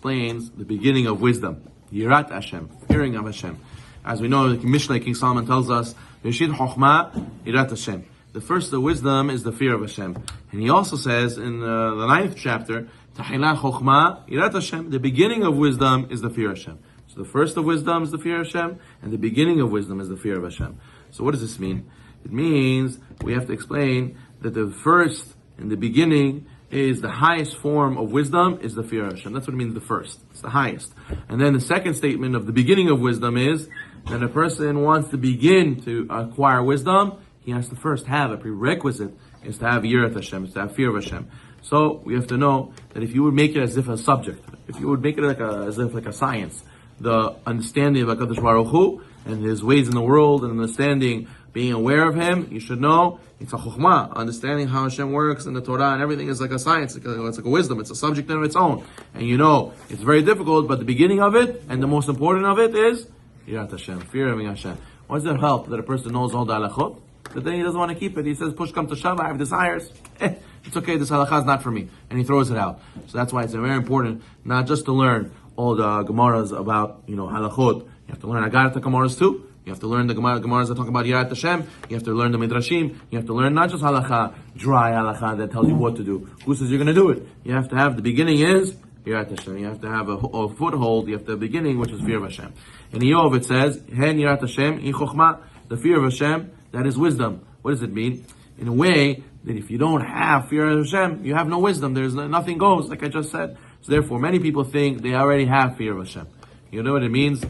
explains the beginning of wisdom. Yirat Hashem, fearing of Hashem. As we know, the Mishnah, King Solomon tells us, Reshit Chochmah, Yirat Hashem. The first of wisdom is the fear of Hashem. And he also says in the 9th chapter, Tahila Chochmah, Yirat Hashem. The beginning of wisdom is the fear of Hashem. So the first of wisdom is the fear of Hashem, and the beginning of wisdom is the fear of Hashem. So what does this mean? It means we have to explain that the first and the beginning is the highest form of wisdom is the fear of Hashem. That's what it means, the first. It's the highest. And then the second statement of the beginning of wisdom is that a person wants to begin to acquire wisdom, he has to first have a prerequisite, is to have yirat Hashem, is to have fear of Hashem. So we have to know that if you would make it as if a subject, if you would make it as if a science, the understanding of HaKadosh Baruch Hu and His ways in the world and understanding, being aware of Him, you should know it's a chokhmah, understanding how Hashem works and the Torah and everything is like a science, it's like a wisdom, it's a subject in its own. And you know, it's very difficult, but the beginning of it and the most important of it is yirat Hashem, fear of Hashem. Why does that help that a person knows all the halachot? But then he doesn't want to keep it. He says, push come to shove, I have desires. It's okay, this halakha is not for me. And he throws it out. So that's why it's very important not just to learn all the Gemaras about, halachot. You have to learn Agartha Gemaras too. You have to learn the Gemaras that talk about Yirat Hashem. You have to learn the Midrashim. You have to learn not just halakha, dry halakha that tells you what to do. Who says you're going to do it? You have to have, the beginning is Yirat Hashem. You have to have a foothold. You have the beginning, which is fear of Hashem. In Eov it says, Hen Yirat Hashem, I Chochmah. The fear of Hashem, that is wisdom. What does it mean? In a way that if you don't have fear of Hashem, you have no wisdom. There's nothing goes, like I just said. So therefore, many people think they already have fear of Hashem. You know what it means,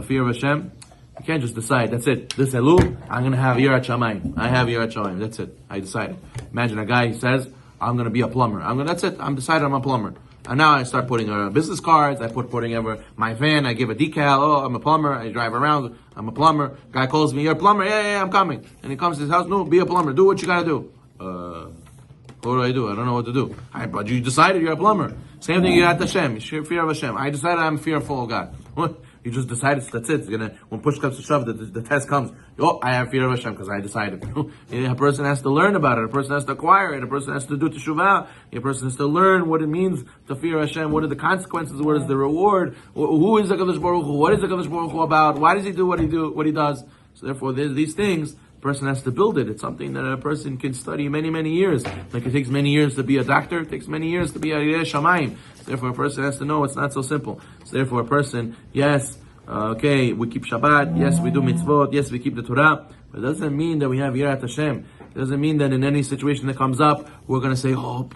fear of Hashem? You can't just decide, that's it. This Elul, I'm going to have Yirat Shamayim. I have Yirat Shamayim. That's it. I decided. Imagine a guy who says, I'm going to be a plumber. That's it. I'm decided I'm a plumber. And now I start putting business cards. I putting ever my van. I give a decal. Oh, I'm a plumber. I drive around. I'm a plumber. Guy calls me, you're a plumber. Yeah, I'm coming. And he comes to his house. No, be a plumber. Do what you got to do. What do I do? I don't know what to do. But you decided you're a plumber. Same thing. Yirat Hashem. Fear of Hashem. I decided I'm fearful of God. What? You just decided, that's it. When push comes to shove, the test comes. Oh, I have fear of Hashem because I decided. A person has to learn about it. A person has to acquire it. A person has to do teshuvah. A person has to learn what it means to fear Hashem. What are the consequences? What is the reward? Who is the HaKadosh Baruch Hu? What is the HaKadosh Baruch Hu about? Why does He do what He does? So therefore, there's these things. A person has to build it. It's something that a person can study many, many years. Like it takes many years to be a doctor. It takes many years to be a Yireh Shamayim. Therefore, a person has to know it's not so simple. So therefore, a person, yes, okay, we keep Shabbat, yes, we do mitzvot, yes, we keep the Torah, but it doesn't mean that we have Yirat Hashem. It doesn't mean that in any situation that comes up, we're going to say, oh,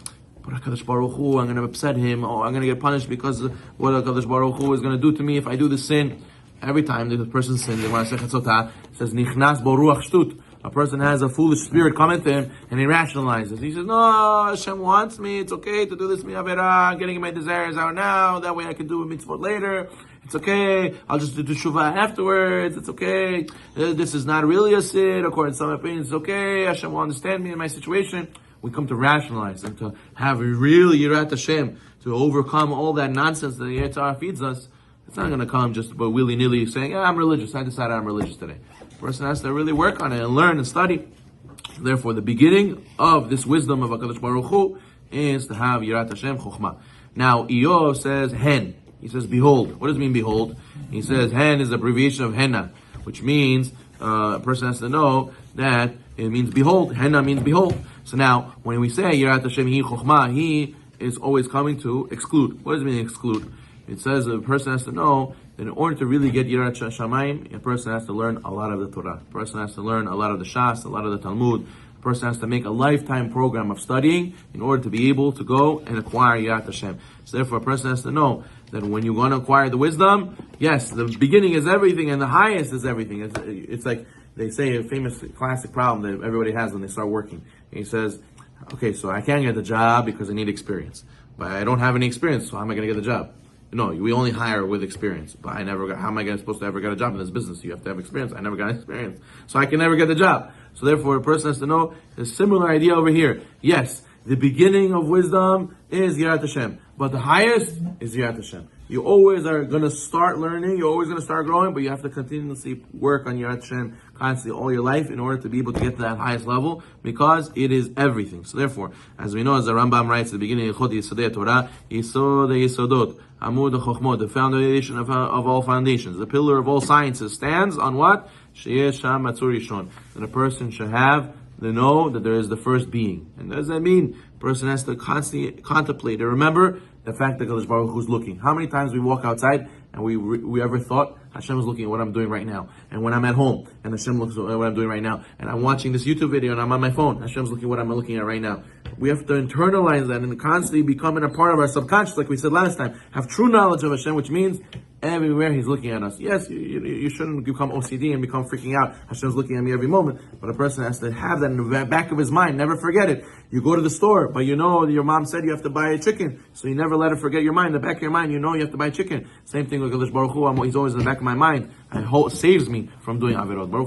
but HaKadosh Baruch Hu, I'm going to upset Him, or I'm going to get punished because what HaKadosh Baruch Hu is going to do to me if I do this sin. Every time the person sins, when I say Chatzotah, it says, Nichnas bo ruach shtut. A person has a foolish spirit coming to him, and he rationalizes. He says, no, Hashem wants me, it's okay to do this mi'avera, getting my desires out now, that way I can do a mitzvot later. It's okay, I'll just do teshuvah afterwards, it's okay. This is not really a sin, according to some opinions, it's okay, Hashem will understand me in my situation. We come to rationalize and to have a real Yirat Hashem, to overcome all that nonsense that the Yetzer Hara feeds us. It's not going to come just by willy-nilly saying, I'm religious, I decided I'm religious today. The person has to really work on it and learn and study. Therefore, the beginning of this wisdom of HaKadosh Baruch Hu is to have Yirat Hashem Chochmah. Now, Eov says, Hen. He says, behold. What does it mean, behold? He says, Hen is the abbreviation of Henna, which means a person has to know that it means behold. Henna means behold. So now, when we say Yirat Hashem Hi Chochmah, He is always coming to exclude. What does it mean, exclude? It says a person has to know that in order to really get Yirat Shamayim, a person has to learn a lot of the Torah. A person has to learn a lot of the Shas, a lot of the Talmud. A person has to make a lifetime program of studying in order to be able to go and acquire Yirat Hashem. So therefore, a person has to know that when you're going to acquire the wisdom, yes, the beginning is everything and the highest is everything. It's like they say a famous classic problem that everybody has when they start working. And he says, okay, so I can't get the job because I need experience. But I don't have any experience, so how am I going to get the job? No, we only hire with experience. But how am I supposed to ever get a job in this business? You have to have experience. I never got experience. So I can never get the job. So therefore, a person has to know the similar idea over here. Yes, the beginning of wisdom is Yirat Hashem. But the highest is Yirat Hashem. You always are going to start learning, you're always going to start growing, but you have to continuously work on Yirat Hashem constantly all your life in order to be able to get to that highest level, because it is everything. So therefore, as we know, as the Rambam writes at the beginning of Yisodei Torah, Yisodei Yisodot, Amud HaChochmot, the foundation of all foundations, the pillar of all sciences, stands on what? Sheyesh Sham Matzur Yishon. That a person should have the know that there is the first being. And what does that mean? A person has to constantly contemplate and remember the fact that Kadosh Baruch Hu is looking. How many times we walk outside and we ever thought Hashem is looking at what I'm doing right now? And when I'm at home and Hashem looks at what I'm doing right now, and I'm watching this YouTube video and I'm on my phone, Hashem's looking at what I'm looking at right now. We have to internalize that and constantly becoming a part of our subconscious, like we said last time. Have true knowledge of Hashem, which means everywhere He's looking at us. Yes, you shouldn't become OCD and become freaking out. Hashem's looking at me every moment. But a person has to have that in the back of his mind. Never forget it. You go to the store, but you know your mom said you have to buy a chicken. So you never let it forget your mind. In the back of your mind, you know you have to buy chicken. Same thing with Kadosh Baruch Hu. He's always in the back of my mind. And saves me from doing Avirot. Baruch